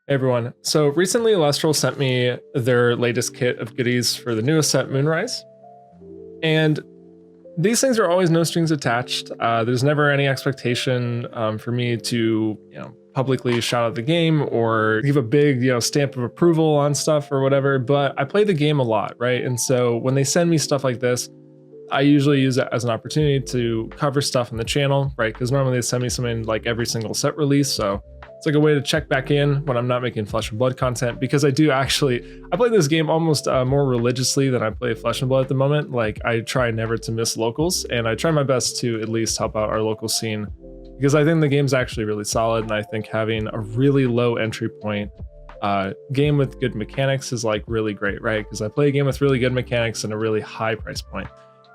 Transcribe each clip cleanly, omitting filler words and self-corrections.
Hey everyone. So recently Lustral sent me their latest kit of goodies for the newest set, Moonrise. And these things are always no strings attached. There's never any expectation for me to, publicly shout out the game or give a big, stamp of approval on stuff or whatever. But I play the game a lot, right? And so when they send me stuff like this, I usually use it as an opportunity to cover stuff on the channel, right? Because normally they send me something like every single set release. So it's like a way to check back in when I'm not making Flesh and Blood content, because I play this game almost more religiously than I play Flesh and Blood at the moment. Like, I try never to miss locals, and I try my best to at least help out our local scene, because I think the game's actually really solid, and I think having a really low entry point game with good mechanics is like really great, right? Because I play a game with really good mechanics and a really high price point.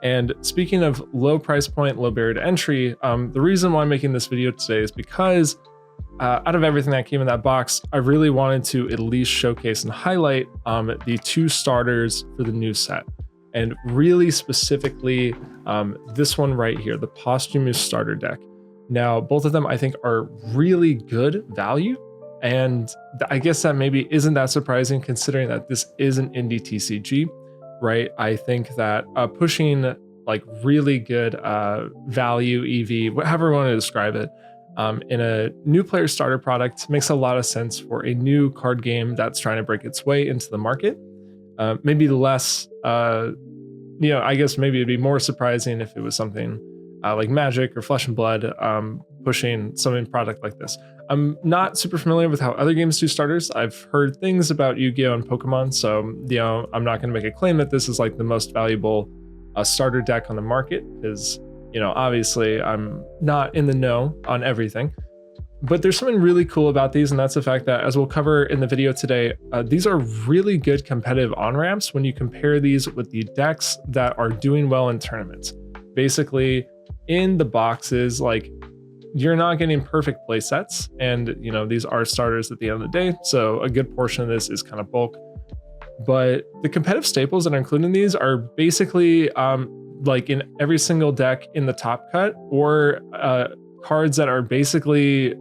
And speaking of low price point, low barrier to entry, the reason why I'm making this video today is because out of everything that came in that box, I really wanted to at least showcase and highlight the two starters for the new set. And really specifically, this one right here, the Posthumous starter deck. Now, both of them I think are really good value. And I guess that maybe isn't that surprising considering that this is an indie TCG, right? I think that pushing like really good value EV, however you want to describe it, in a new player starter product makes a lot of sense for a new card game that's trying to break its way into the market. Maybe less, I guess maybe it'd be more surprising if it was something like Magic or Flesh and Blood pushing something product like this. I'm not super familiar with how other games do starters. I've heard things about Yu-Gi-Oh! And Pokemon, so I'm not going to make a claim that this is like the most valuable starter deck on the market, because obviously I'm not in the know on everything. But there's something really cool about these, and that's the fact that, as we'll cover in the video today, these are really good competitive on-ramps when you compare these with the decks that are doing well in tournaments. Basically, in the boxes, like, you're not getting perfect play sets, and these are starters at the end of the day, so a good portion of this is kind of bulk. But the competitive staples that are included in these are basically like in every single deck in the top cut, or cards that are basically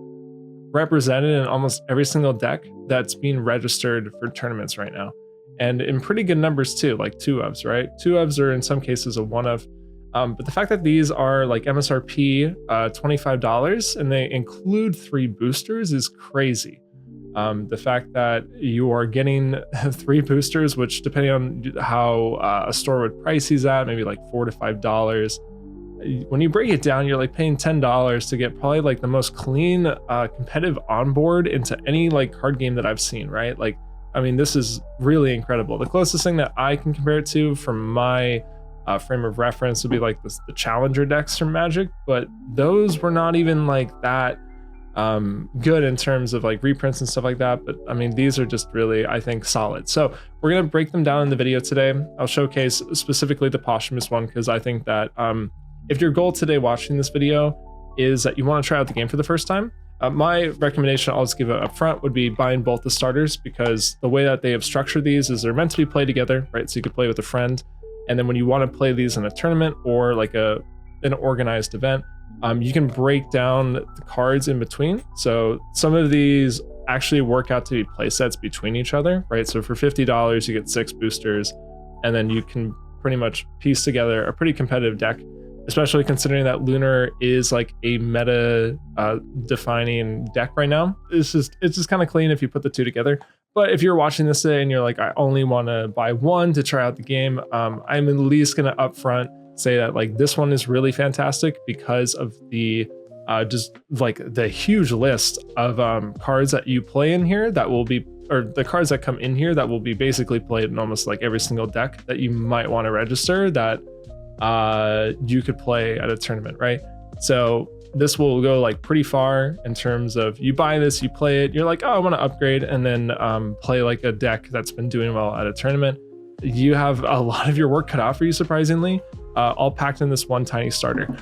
represented in almost every single deck that's being registered for tournaments right now, and in pretty good numbers too, like 2-ofs, right? 2-ofs are in some cases a 1-of. But the fact that these are like MSRP $25 and they include 3 boosters is crazy. The fact that you are getting 3 boosters, which depending on how a store would price these at, maybe like $4 to $5. When you break it down, you're like paying $10 to get probably like the most clean competitive onboard into any like card game that I've seen, right? Like, I mean, this is really incredible. The closest thing that I can compare it to from my frame of reference would be like the Challenger decks from Magic, but those were not even like that good in terms of like reprints and stuff like that. But I mean, these are just really, I think, solid. So we're going to break them down in the video today. I'll showcase specifically the Posthumous one, because I think that if your goal today watching this video is that you want to try out the game for the first time, my recommendation, I'll just give it up front, would be buying both the starters, because the way that they have structured these is they're meant to be played together, right? So you could play with a friend, and then when you want to play these in a tournament or like an organized event, you can break down the cards in between. So some of these actually work out to be play sets between each other, right? So for $50, you get 6 boosters, and then you can pretty much piece together a pretty competitive deck, especially considering that Lunar is like a meta defining deck right now. It's just kind of clean if you put the two together. But if you're watching this today and you're like, I only want to buy one to try out the game, I'm at least going to upfront say that like this one is really fantastic because of the just like the huge list of cards that you play in here that will be, or the cards that come in here that will be basically played in almost like every single deck that you might want to register that you could play at a tournament, right? So this will go like pretty far in terms of you buy this, you play it, you're like, oh, I want to upgrade, and then play like a deck that's been doing well at a tournament. You have a lot of your work cut out for you, surprisingly, all packed in this one tiny starter.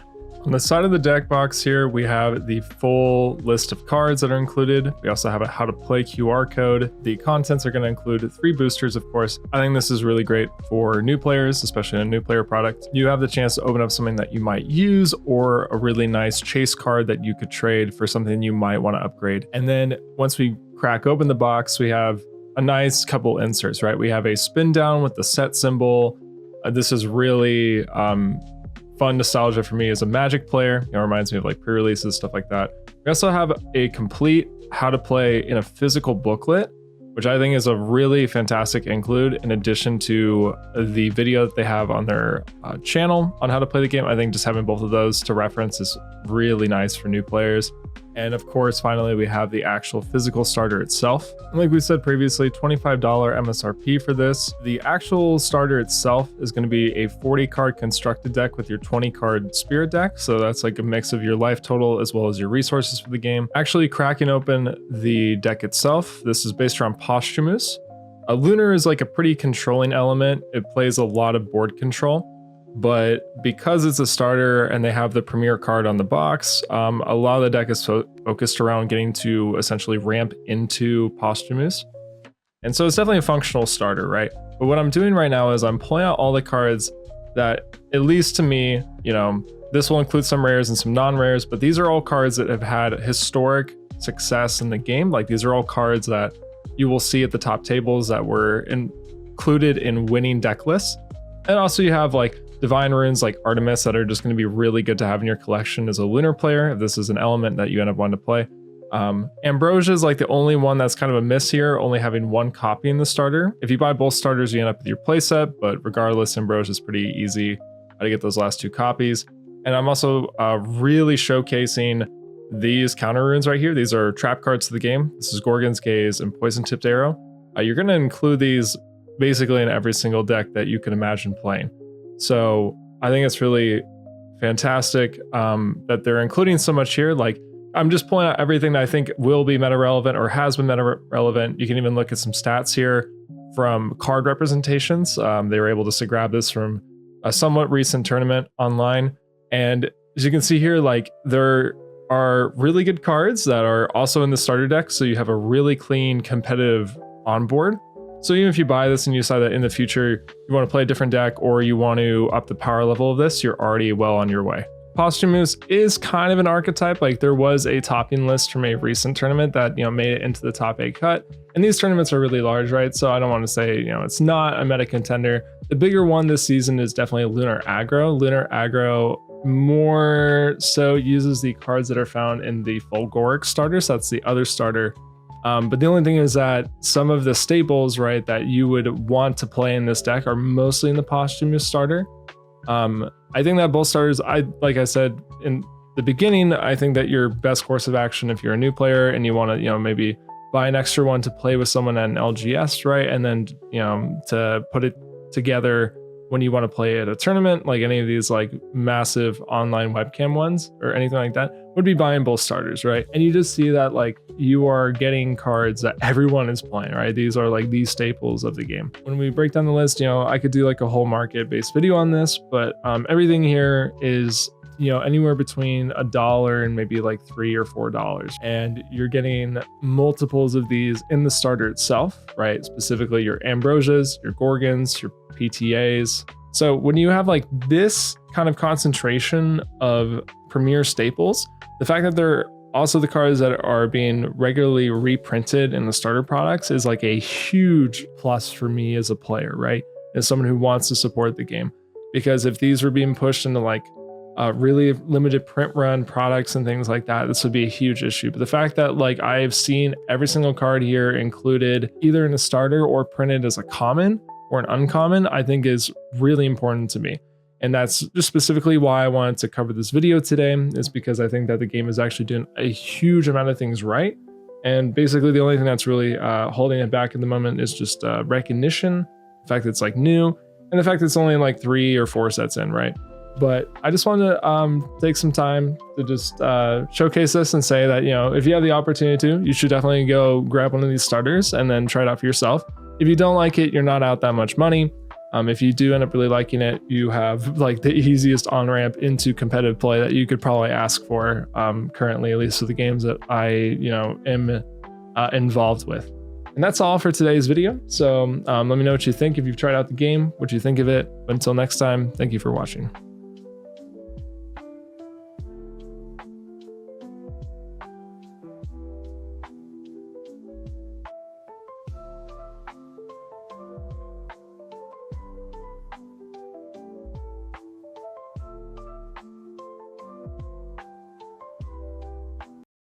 On the side of the deck box here, we have the full list of cards that are included. We also have a how to play QR code. The contents are going to include 3 boosters, of course. I think this is really great for new players, especially in a new player product. You have the chance to open up something that you might use, or a really nice chase card that you could trade for something you might want to upgrade. And then once we crack open the box, we have a nice couple inserts, right? We have a spin down with the set symbol. This is really fun nostalgia for me as a Magic player. It reminds me of like pre-releases, stuff like that. We also have a complete how to play in a physical booklet, which I think is a really fantastic include in addition to the video that they have on their channel on how to play the game. I think just having both of those to reference is really nice for new players. And of course, finally, we have the actual physical starter itself. And like we said previously, $25 MSRP for this. The actual starter itself is going to be a 40 card constructed deck with your 20 card spirit deck. So that's like a mix of your life total as well as your resources for the game. Actually cracking open the deck itself, this is based around Posthumous. Lunar is like a pretty controlling element. It plays a lot of board control. But because it's a starter and they have the premier card on the box, a lot of the deck is focused around getting to essentially ramp into Posthumous. And so it's definitely a functional starter, right? But what I'm doing right now is I'm pulling out all the cards that, at least to me, you know, this will include some rares and some non-rares, but these are all cards that have had historic success in the game. Like these are all cards that you will see at the top tables that were included in winning deck lists. And also you have like Divine Runes like Artemis that are just going to be really good to have in your collection as a Lunar player, if this is an element that you end up wanting to play. Ambrosia is like the only one that's kind of a miss here, only having one copy in the starter. If you buy both starters, you end up with your playset, but regardless, Ambrosia is pretty easy to get those last two copies. And I'm also really showcasing these counter runes right here. These are trap cards to the game. This is Gorgon's Gaze and Poison Tipped Arrow. You're going to include these basically in every single deck that you can imagine playing. So I think it's really fantastic that they're including so much here. Like I'm just pulling out everything that I think will be meta relevant or has been meta relevant. You can even look at some stats here from card representations. They were able to grab this from a somewhat recent tournament online. And as you can see here, like there are really good cards that are also in the starter deck. So you have a really clean competitive onboard. So even if you buy this and you decide that in the future you want to play a different deck or you want to up the power level of this, you're already well on your way. Posthumous is kind of an archetype. Like there was a topping list from a recent tournament that, you know, made it into the top 8 cut. And these tournaments are really large, right? So I don't want to say, you know, it's not a meta contender. The bigger one this season is definitely Lunar Aggro. Lunar Aggro more so uses the cards that are found in the Fulgoric starter. So that's the other starter. But the only thing is that some of the staples, right, that you would want to play in this deck are mostly in the Posthumous starter. I think that both starters, like I said in the beginning, I think that your best course of action if you're a new player and you want to, you know, maybe buy an extra one to play with someone at an LGS, right, and then, you know, to put it together when you want to play at a tournament, like any of these like massive online webcam ones or anything like that, would be buying both starters, right? And you just see that like you are getting cards that everyone is playing, right? These are like the staples of the game. When we break down the list, you know, I could do like a whole market-based video on this, but everything here is, you know, anywhere between $1 and maybe like $3 or $4. And you're getting multiples of these in the starter itself, right? Specifically your Ambrosias, your Gorgons, your PTAs. So when you have like this kind of concentration of premier staples, the fact that they're also the cards that are being regularly reprinted in the starter products is like a huge plus for me as a player, right? As someone who wants to support the game. Because if these were being pushed into like really limited print run products and things like that, this would be a huge issue. But the fact that like I've seen every single card here included either in a starter or printed as a common or an uncommon, I think is really important to me. And that's just specifically why I wanted to cover this video today, is because I think that the game is actually doing a huge amount of things right. And basically the only thing that's really holding it back at the moment is just recognition, the fact that it's like new, and the fact that it's only like 3 or 4 sets in, right? But I just wanted to take some time to just showcase this and say that, you know, if you have the opportunity to, you should definitely go grab one of these starters and then try it out for yourself. If you don't like it, you're not out that much money. If you do end up really liking it, you have like the easiest on-ramp into competitive play that you could probably ask for currently, at least with the games that I, you know, am involved with. And that's all for today's video. So let me know what you think if you've tried out the game, what you think of it. But until next time, thank you for watching.